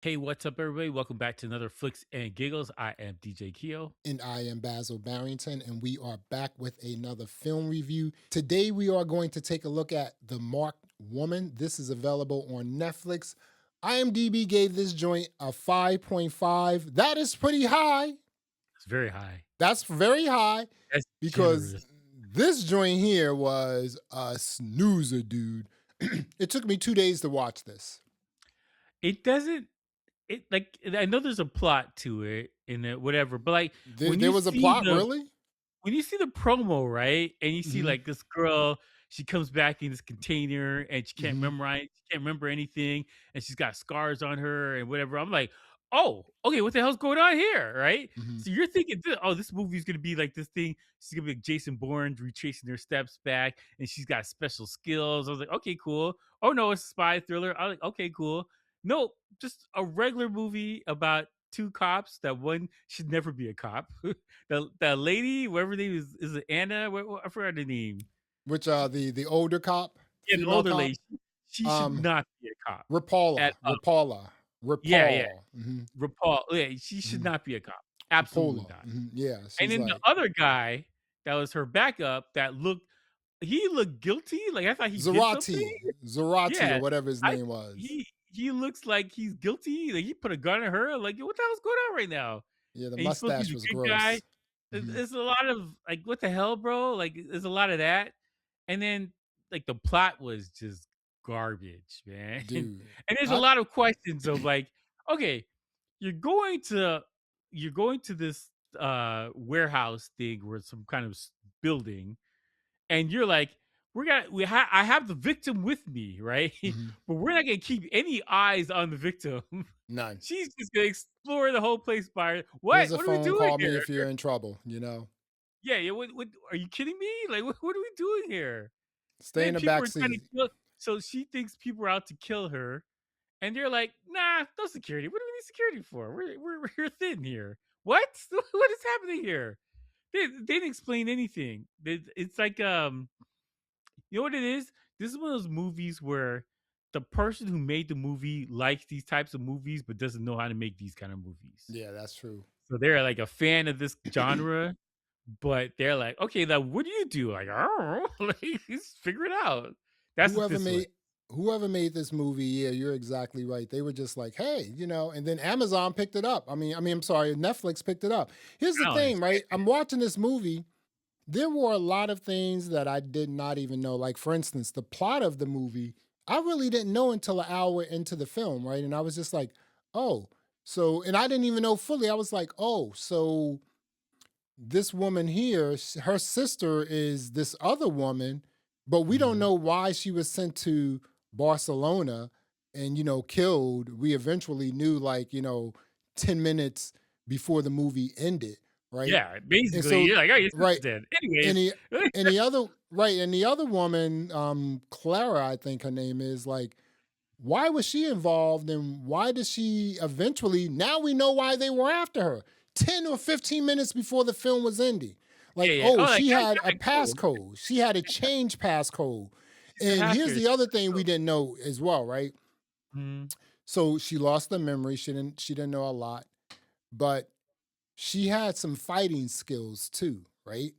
Hey, what's up, everybody? Welcome back to another Flix and Giggles. I am DJ Keo. And I am Basil Barrington, and we are back with another film review. Today, we are going to take a look at The Marked Woman. This is available on Netflix. IMDb gave this joint a 5.5. That is pretty high. It's very high. That's very high That's because generous. this joint here was a snoozer, dude. It took me 2 days to watch this. It doesn't. It like I know there's a plot to it and whatever, but like There, when there you was a see plot, the really? when you see the promo, right, and you see Mm-hmm. like this girl, she comes back in this container and Mm-hmm. she can't remember anything, and she's got scars on her and whatever. I'm like, oh, okay, what the hell's going on here, right? Mm-hmm. So you're thinking, oh, this movie's gonna be like this thing. She's gonna be like Jason Bourne retracing her steps back, and she's got special skills. I was like, okay, cool. Oh no, it's a spy thriller. I was like, okay, cool. No, just a regular movie about two cops that one should never be a cop. The lady, whatever her name is it Anna? I forgot the name. Which the older cop, Yeah, the female older cop? lady. She should Um, not be a cop at Rapala, all. Rapala, Yeah, yeah. Rapal, RuPaul. Yeah, she should mhm, not be a cop. Absolutely Rapola, not. yeah, And she's then the like other guy that was her backup that he looked guilty. Like I thought he did something. Zarati or Yeah. whatever his I name was. he looks like he's guilty. Like he put a gun at her. Like what the hell's going on right now? Yeah, the And he's supposed to be mustache the was good guy. gross. Mhm, There's a lot of like, what the hell, bro? Like, there's a lot of that. And then like the plot was just garbage, man. dude, And there's a I lot of questions of like, okay, you're going to you're going to this warehouse thing where some kind of building, and you're like, I have the victim with me, right? mhm, But we're not gonna keep any eyes on the victim. none. She's just gonna explore the whole place by her. Here's What? a What are we phone, doing call me here? if you're in trouble. Yeah, yeah. What are you kidding me? Like, what are we doing here? Stay in Then the people back are trying to seat. kill. So she thinks people are out to kill her, and they're like, "Nah, no security. What do we need security for? We're thin here. What? What is happening here?" They didn't explain anything. It's like you know what it is? This is one of those movies where the person who made the movie likes these types of movies, but doesn't know how to make these kind of movies. Yeah, that's true. So they're like a fan of this genre, but they're like, okay, now what do you do? Like, oh, like, just figure it out. That's what whoever this was. made whoever made this movie, yeah, you're exactly right. They were just like, hey, and then Amazon picked it up. I'm sorry, Netflix picked it up. Here's the I don't thing, understand. right? I'm watching this movie. There were a lot of things that I did not even know. Like, for instance, the plot of the movie, I really didn't know until an hour into the film, right? And I was just like, oh, so, and I didn't even know fully. I was like, oh, so this woman here, her sister is this other woman, but we don't Mhm. know why she was sent to Barcelona and, killed. We eventually knew, like, 10 minutes before the movie ended, right? Yeah, And basically, so, you're like, oh, your right. sister's dead. And Anyways, the, and the other, right. And the other woman, Clara, I think her name is, like, why was she involved and why did she eventually, now we know why they were after her 10 or 15 minutes before the film was ending. yeah, Like, yeah. oh, Oh, like she that's had a kind of cool. passcode. She had a change passcode. She's a And here's hacker. the other thing we didn't know as well, right? Mhm. So she lost the memory. She didn't know a lot, but she had some fighting skills too, right?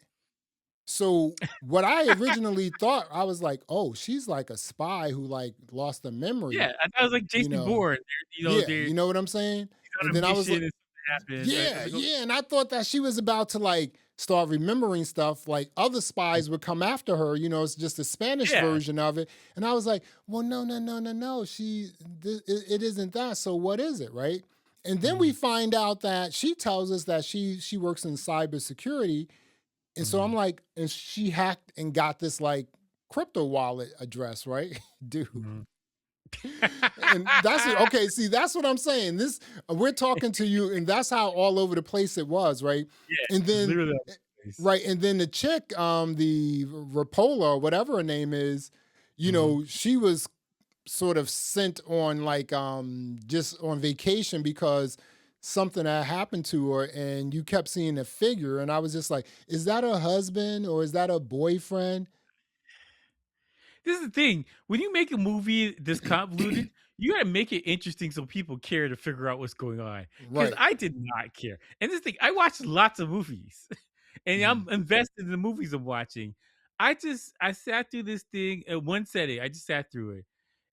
So what I originally thought, I was like, oh, she's like a spy who like lost the memory, Yeah, I thought it was like you Jason know. Bourne. Yeah, They're you know what I'm saying? on And a then I was mission like, and something happened. I was yeah, like, oh, yeah. And I thought that she was about to like start remembering stuff, like other spies would come after her, it's just a Spanish yeah. version of it. And I was like, well, no, no, no, no, no. It isn't that. So what is it, right? And then we Mhm, find out that she tells us that she works in cybersecurity. And so I'm mhm, like, and she hacked and got this like crypto wallet address, right? Dude. mhm. And that's it. Okay, see, that's what I'm saying. This we're talking to you, and that's how all over the place it was, right? Yeah, And it's then literally that eh, place. right, and then the chick, the Rapola or whatever her name is, Mhm. she was sort of sent on like just on vacation because something had happened to her and you kept seeing a figure and I was just like, is that her husband or is that her boyfriend? This is the thing. When you make a movie this convoluted, you gotta make it interesting so people care to figure out what's going on. Because Right. I did not care. And this thing, I watch lots of movies, and Mhm. I'm invested in the movies I'm watching. I sat through this thing in one setting. I just sat through it,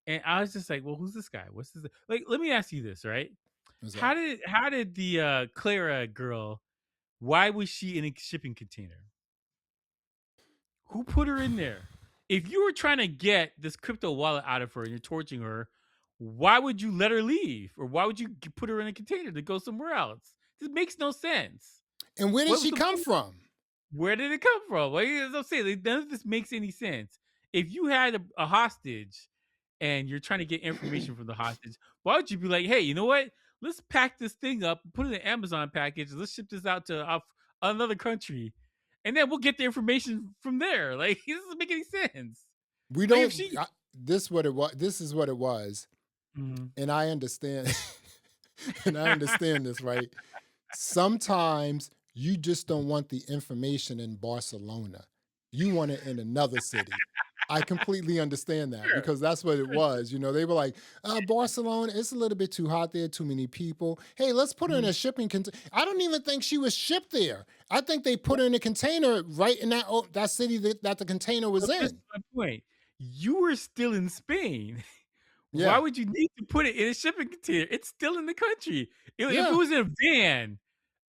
and I was just like, "Well, who's this guy? What's this?" Like, let me ask you this, right? What's that? How did the Clara girl? Why was she in a shipping container? Who put her in there? If you were trying to get this crypto wallet out of her and you're torturing her, why would you let her leave? Or why would you put her in a container to go somewhere else? This makes no sense. And where did What was she the come point? from? Where did it come from? Like, as I'm saying, like, none of this makes any sense. If you had a hostage and you're trying to get information from the hostage, why would you be like, hey, you know what? Let's pack this thing up, put it in an Amazon package, let's ship this out to another country, and then we'll get the information from there. Like, it doesn't make any sense. We Like, if don't. she, This what it was. This is what it was, Mhm. and I understand. And I understand this, right? Sometimes you just don't want the information in Barcelona. You want it in another city. I completely understand that Sure, because that's what it sure, sure. was. They were like, Barcelona, it's a little bit too hot there, too many people. Hey, let's put her in Mhm. a shipping container. I don't even think she was shipped there. I think they put her in a container right in that city that the container was But this is in. my point. You were still in Spain. Why Yeah. would you need to put it in a shipping container? It's still in the country. If it Yeah. was in a van,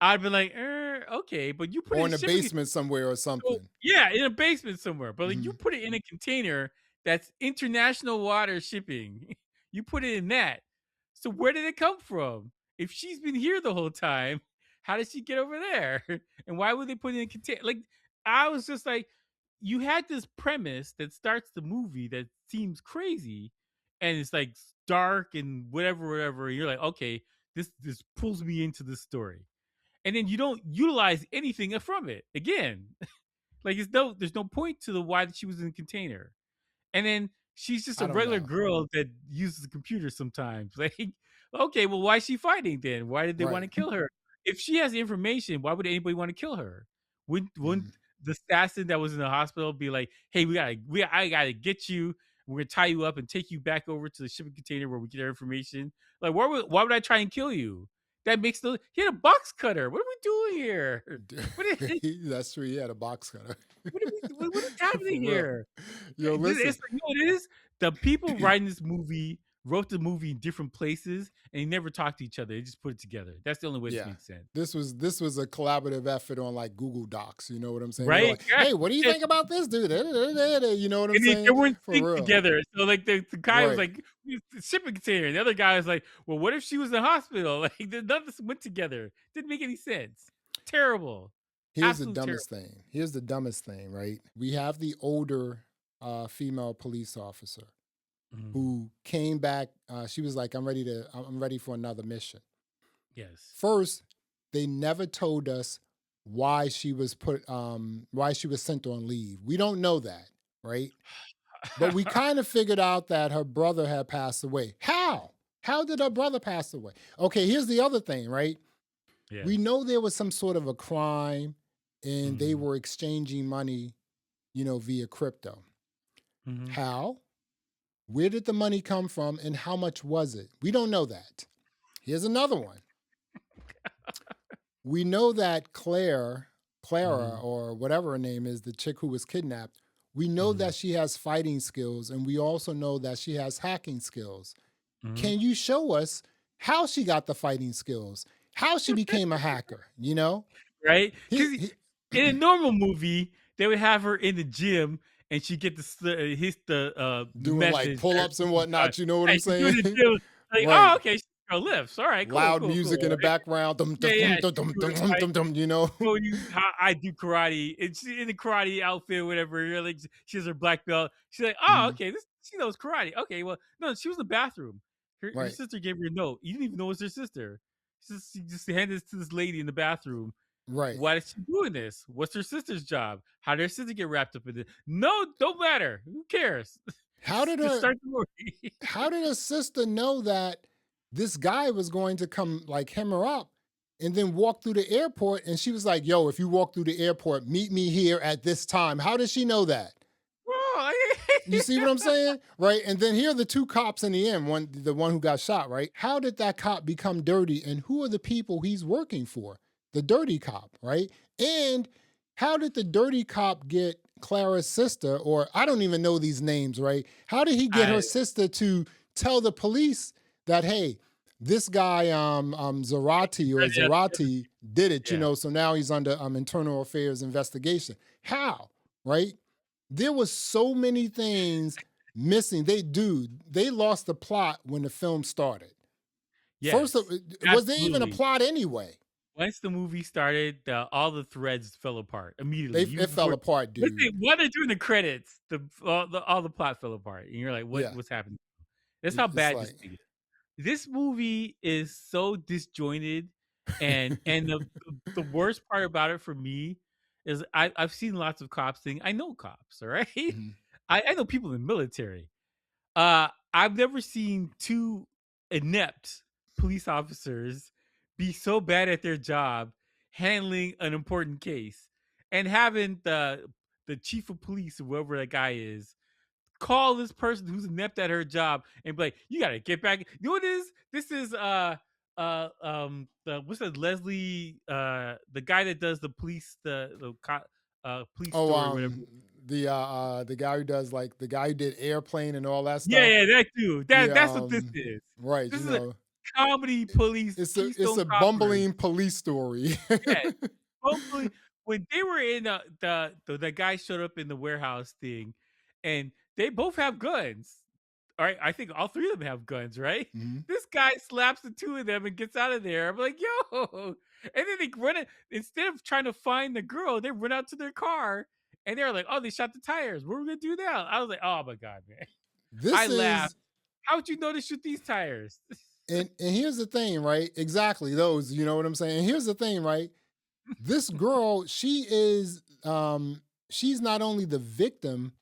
I'd be like, okay, but you put it Or in in a a shipping. basement somewhere or So something. yeah, in a basement somewhere. But like you Hmm. put it in a container that's international water shipping. You put it in that. So where did it come from? If she's been here the whole time, how did she get over there? And why would they put it in a container? Like I was just like, you had this premise that starts the movie that seems crazy, and it's like dark and whatever, whatever. And you're like, okay, this pulls me into this story, and then you don't utilize anything from it again. Like there's no point to the why that she was in the container. And then she's just a I don't regular know. girl that uses a computer sometimes. Like, okay, well, why is she fighting then? Why did they want to Right. kill her? If she has information, why would anybody want to kill her? Wouldn't Mhm. the assassin that was in the hospital be like, hey, I gotta get you. We're gonna tie you up and take you back over to the shipping container where we get our information. Like, why would I try and kill you? That makes no. He had a box cutter. What are we doing here? What is, That's true. He had a box cutter. what is happening For real. here? Yo, listen. It's like, you know what it is? The people writing this movie wrote the movie in different places and they never talked to each other. They just put it together. That's the only way this Yeah. makes sense. This was a collaborative effort on like Google Docs. You know what I'm saying? They were Right? like, hey, what do you think about this dude? You know what I'm And they saying? weren't For synced real. together. So like the guy was Right. like, "It's the shipping container. And the other guy was like, well, what if she was in the hospital? Like none of this went together. Didn't make any sense. Terrible. Here's the Absolute dumbest terrible. thing. Here's the dumbest thing, right? We have the older female police officer Mhm. who came back. She was like, I'm ready for another mission. Yes. First, they never told us why she was sent on leave. We don't know that, right? But we kind of figured out that her brother had passed away. How? How did her brother pass away? Okay, here's the other thing, right? We Yes. know there was some sort of a crime and they Mhm. were exchanging money, via crypto. Mhm. How? Where did the money come from and how much was it? We don't know that. Here's another one. We know that Clara, Mhm. or whatever her name is, the chick who was kidnapped, we know Mhm. that she has fighting skills and we also know that she has hacking skills. Mhm. Can you show us how she got the fighting skills? How she became a hacker, you know? Right? He, Because he in a normal movie, they would have her in the gym and she get hit the doing like message that pull-ups and she's done. whatnot, you know what I'm Right, she's doing saying? the gym. Like, oh, Right. okay, she's girl lifts. All right, cool, Loud cool, music in cool. the background. Dum, dum, Yeah, dum, yeah. dum, She's dum, doing dum, it dum, like dum, you know? showing you how I do karate. And she's in the karate outfit, whatever. You're like, she has her black belt. She's like, oh, Mhm. okay, this she knows karate. Okay, well, no, she was in the bathroom. Her Right. sister gave her a note. You didn't even know it was her sister. She just handed this to this lady in the bathroom. Right. Why is she doing this? What's her sister's job? How did her sister get wrapped up in it? No, don't matter. Who cares? How did Just her start the movie. how did her sister know that this guy was going to come like hem her up and then walk through the airport? And she was like, yo, if you walk through the airport, meet me here at this time. How does she know that? Bro, You see what I'm saying? Right. And then here are the two cops in the end, the one who got shot, right? How did that cop become dirty? And who are the people he's working for? The dirty cop, right? And how did the dirty cop get Clara's sister, or I don't even know these names, right? How did he get I her sister to tell the police that, hey, this guy Zarati or yeah, Zarati did it, yeah. so now he's under internal affairs investigation. How? Right? There was so many things missing. They lost the plot when the film started. First, Yes, was there even a absolutely. plot anyway? Once the movie started, all the threads fell apart immediately. It fell apart, Let's say dude. while they're doing the credits, all the plot fell apart, and you're like, Yeah, what's happening? That's how it's bad this like, thing is. This movie is so disjointed, and the worst part about it for me is I've seen lots of cops thing. I know cops, all right? mhm, I know people in the military. I've never seen two inept police officers be so bad at their job handling an important case and having the chief of police, whoever that guy is, call this person who's inept at her job and be like, "You gotta get back." You know what it is? This is the what's that Leslie the guy that does the police police oh, story, whatever. the guy who does like the guy who did Airplane and all that Yeah, stuff. yeah, that too. Yeah, That's what this is. right. This is a comedy police It's Keystone a Coppers. bumbling police story. Yeah, hopefully, when they were in the guy showed up in the warehouse thing, and they both have guns. All right, I think all three of them have guns, right? Mhm. This guy slaps the two of them and gets out of there. I'm like, yo, and then they run it instead of trying to find the girl, they run out to their car and they're like, oh, they shot the tires. What are we gonna do now? I was like, oh my god, man. I This laughed. is How would you know to shoot these tires? and here's the thing, right? Exactly those, you know what I'm saying? Here's the thing, right? This girl, she's not only the victim,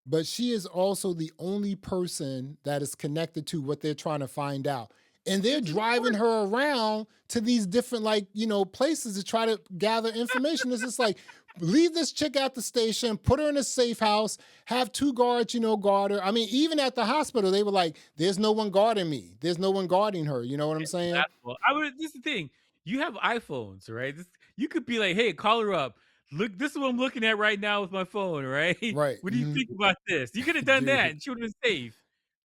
but she is also the only person that is connected to what they're trying to find out. And they're Which is driving important. her around to these different, like, places to try to gather information. It's just like, leave this chick at the station, put her in a safe house, have two guards, guard her. I mean, even at the hospital, they were like, there's no one guarding me. There's no one guarding her. You know what I'm saying? Well, I would. This is the thing. You have iPhones, right? You could be like, "Hey, call her up. Look, this is what I'm looking at right now with my phone. Right? Right. What do you think about this?" You could have done that, Dude. and she would have been safe.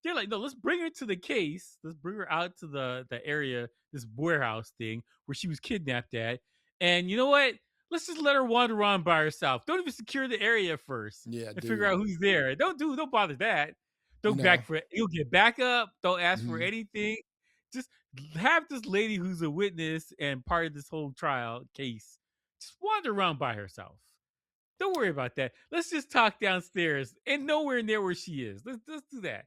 They're like, "No, let's bring her to the case. Let's bring her out to the area, this warehouse thing where she was kidnapped at. And you know what? Let's just let her wander around by herself. Don't even secure the area first Yeah, and figure out dude. who's there. Don't bother that. You Don't know. back for it. You'll get back up. Don't ask for Mhm. anything. Just have this lady who's a witness and part of this whole trial case just wander around by herself. Don't worry about that. Let's just talk downstairs and nowhere near where she is. Let's do that.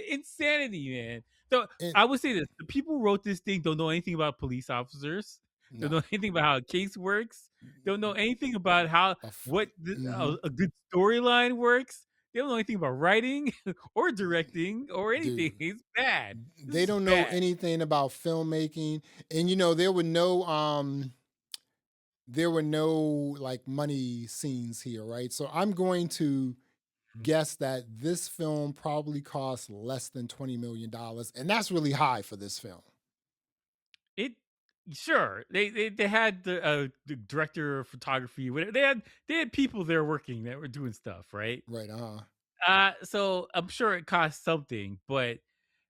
Insanity, man. So And I would say this: the people who wrote this thing don't know anything about police officers. Don't know no. anything about how a case works. Don't know anything about how Mhm. a good storyline works. They don't know anything about writing or directing or anything. Dude. It's bad. This They is don't know bad. anything about filmmaking. And there were no like money scenes here, right? So I'm going to guess that this film probably cost less than $20 million, and that's really high for this film. It sure they had the director of photography. Whatever they had people there working that were doing stuff, right? Right, uh-huh. So I'm sure it cost something, but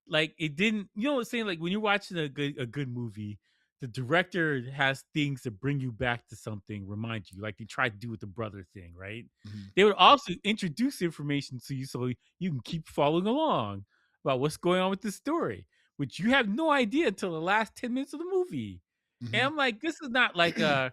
like it didn't. You know what I'm saying? Like when you're watching a good movie, the director has things to bring you back to something, remind you, like they tried to do with the brother thing, right? Mhm. They would also introduce information to you so you can keep following along about what's going on with the story, which you have no idea until the last 10 minutes of the movie. And Mhm. I'm like, this is not like a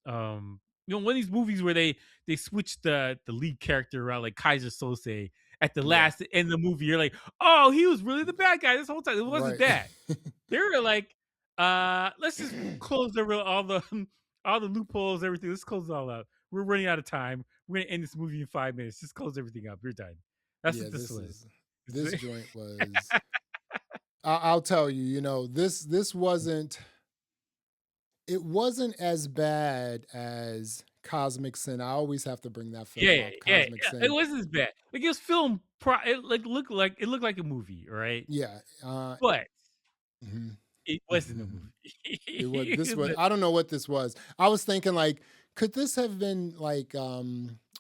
one of these movies where they switch the lead character around like Kaiser Sose at the Yeah. last end of the movie. You're like, oh, he was really the bad guy this whole time. It wasn't Right. that. They were like, let's just close all the all the loopholes, everything. Let's close it all out. We're running out of time. We're gonna end this movie in 5 minutes. Just close everything up. You're done. That's Yeah, what this was. this joint was, I'll tell you, this wasn't, it wasn't as bad as Cosmic Sin. I always have to bring that Yeah, film yeah, up. yeah, Cosmic yeah. It Sin. wasn't as bad. Like it was it it looked like a movie, all right? Yeah. But Mhm. it wasn't a movie. It was this It was was I don't know what this was. I was thinking like, could this have been like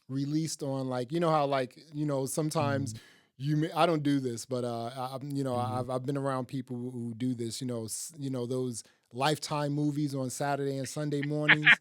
released on like how like sometimes Mhm, I don't do this, but mhm. I've been around people who do this. Those Lifetime movies on Saturday and Sunday mornings.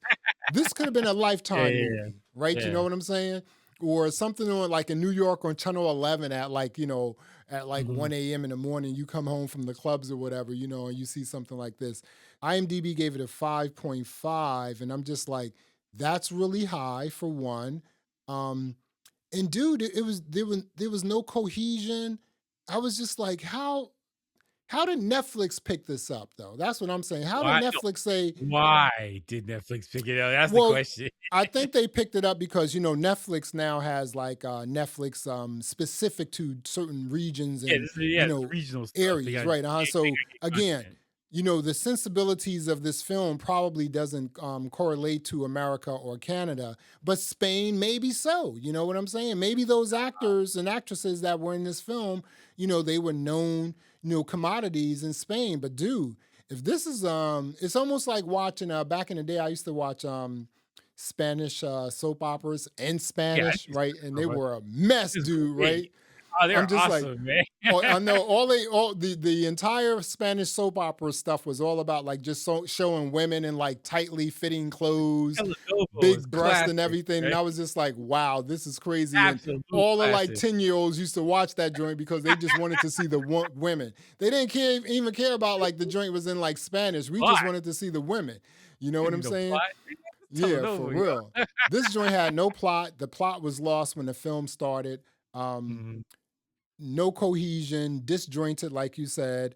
This could have been a Yeah, Lifetime yeah, yeah. movie, right? You know Yeah. what I'm saying? Or something on like in New York on Channel 11 at like at like Mhm. 1 a.m. in the morning. You come home from the clubs or whatever, and you see something like this. IMDb gave it a 5.5, and I'm just like, that's really high for one. Um, and dude, there was no cohesion. I was just like, how did Netflix pick this up though? That's what I'm saying. How did Why no, Netflix say, why did Netflix pick it up? That's the well, question. I think they picked it up because Netflix now has like Netflix specific to certain regions and Yeah, this is regional stuff. areas, right? They So gotta get again, content. the sensibilities of this film probably doesn't correlate to America or Canada, but Spain maybe so. You know what I'm saying? Maybe those actors and actresses that were in this film, they were known, commodities in Spain. But dude, if this is it's almost like watching back in the day I used to watch Spanish soap operas in Yeah, I Spanish, see right? Spanish And they Robot. were a mess, This is dude, great. right? Oh, I'm they're just like, awesome, man. oh, I know all the entire Spanish soap opera stuff was all about like just showing women in like tightly fitting clothes, Telenovo is big breast and classic, everything. And right? I was just like, wow, this is crazy. And Absolute all the like classic. 10-year-olds used to watch that joint because they just wanted to see the women. They didn't even care about like the joint was in like Spanish. We Why? just wanted to see the women. You know You what don't I'm need no saying? plot. It's Yeah, for Telenovo, yo. real. This joint had no plot. The plot was lost when the film started. Um, Mhm. no cohesion, disjointed, like you said.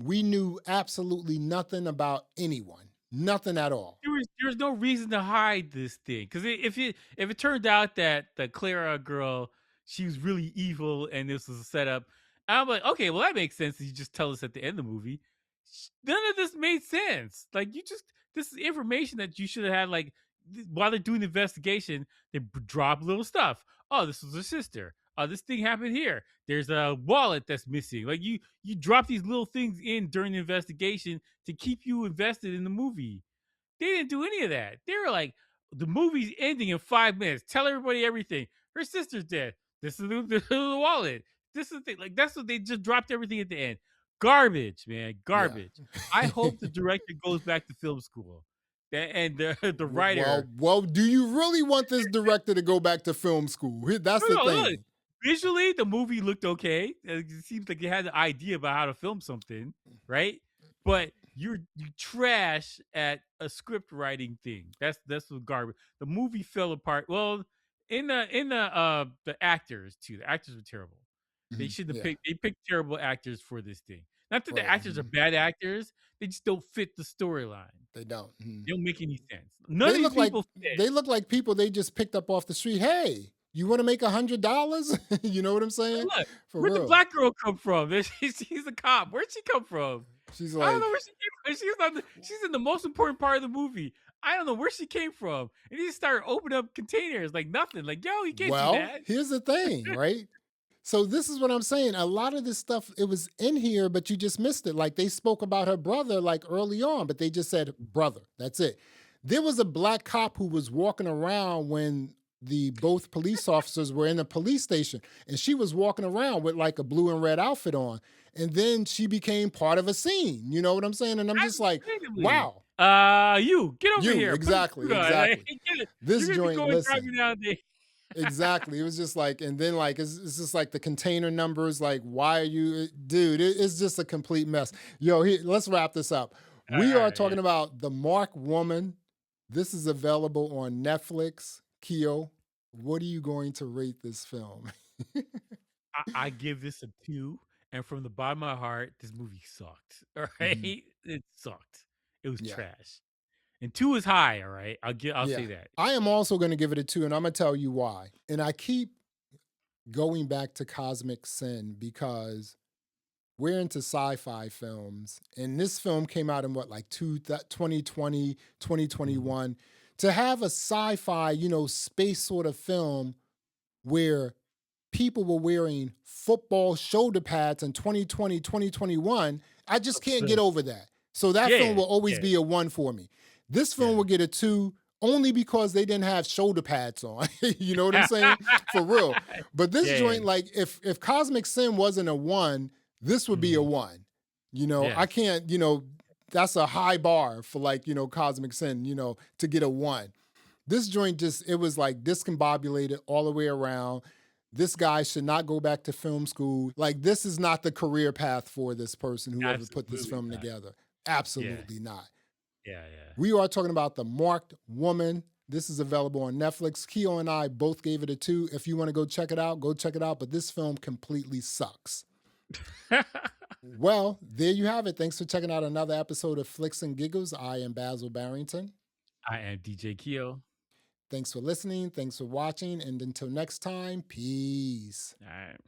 We knew absolutely nothing about anyone, nothing at all. There was no reason to hide this thing because if it turned out that the Clara girl, she was really evil and this was a setup, I'm like, okay, well that makes sense. You just tell us at the end of the movie. None of this made sense. Like this is information that you should have had. Like while they're doing the investigation, they drop little stuff. Oh, this was her sister. Oh, this thing happened here. There's a wallet that's missing. Like you drop these little things in during the investigation to keep you invested in the movie. They didn't do any of that. They were like, the movie's ending in 5 minutes. Tell everybody everything. Her sister's dead. This is the wallet. This is the thing. Like that's what they just dropped everything at the end. Garbage, man. Yeah. Garbage. I hope the director goes back to film school. And the writer. Well, do you really want this director to go back to film school? That's the No, no, look. thing. Visually, the movie looked okay. It seems like they had the idea about how to film something, right? But you trash at a script writing thing. That's what garbage. The movie fell apart. Well, in the actors too. The actors were terrible. They Mhm. should have Yeah. picked. They picked terrible actors for this thing. Not that the Right. actors are bad actors. They just don't fit the storyline. They don't. Mhm. They don't make any sense. None of these people fit. They look like people they just picked up off the street. Hey, you want to make $100? You know what I'm saying? Look, For where'd the real. black girl come from? She's a cop. Where'd she come from? She's I don't know like, where she came from. She's in the most important part of the movie. I don't know where she came from. And he started opening up containers like nothing. Like, yo, you can't do well, that. here's the thing, right? So this is what I'm saying. A lot of this stuff it was in here, but you just missed it. Like they spoke about her brother like early on, but they just said brother. That's it. There was a black cop who was walking around when the both police officers were in the police station, and she was walking around with like a blue and red outfit on. And then she became part of a scene. You know what I'm saying? And I'm just like, Randomly. wow, You get over you here. Put a exactly, suit on. Like, exactly. you're This gonna be joint, going listen. driving down there. Exactly. It was just like, and then like, it's just like the container numbers. Like, why are you, dude? It's just a complete mess. Yo, let's wrap this up. All right, We all are right, yeah. talking about The Mark Woman. This is available on Netflix. Keo, what are you going to rate this film? I give this a 2, and from the bottom of my heart, this movie sucked. All right, Mhm. it sucked. It was Yeah, trash. And 2 is high. All right, I'll yeah. say that. I am also going to give it a 2, and I'm going to tell you why. And I keep going back to Cosmic Sin because we're into sci-fi films, and this film came out in what, like 2020, Mhm. 2021. To have a sci-fi, space sort of film where people were wearing football shoulder pads in 2020, 2021, I just can't get Absurd. over that. So that film Yeah, will always yeah, be a 1 for me. This film will yeah. get a 2 only because they didn't have shoulder pads on. You know what I'm saying? For real. But this Yeah. joint, like if Cosmic Sin wasn't a 1, this would be a Mhm. 1. I Yes. can't, that's a high bar for like, Cosmic Sin, to get a 1. This joint just, it was like discombobulated all the way around. This guy should not go back to film school. Like, this is not the career path for this person, whoever put this Absolutely film not. together. Yeah. Absolutely not. Yeah, yeah. We are talking about The Marked Woman. This is available on Netflix. Keo and I both gave it a 2. If you want to go check it out, go check it out. But this film completely sucks. Well, there you have it. Thanks for checking out another episode of Flix and Giggles. I am Basil Barrington. I am DJ Keo. Thanks for listening. Thanks for watching. And until next time, peace. All right.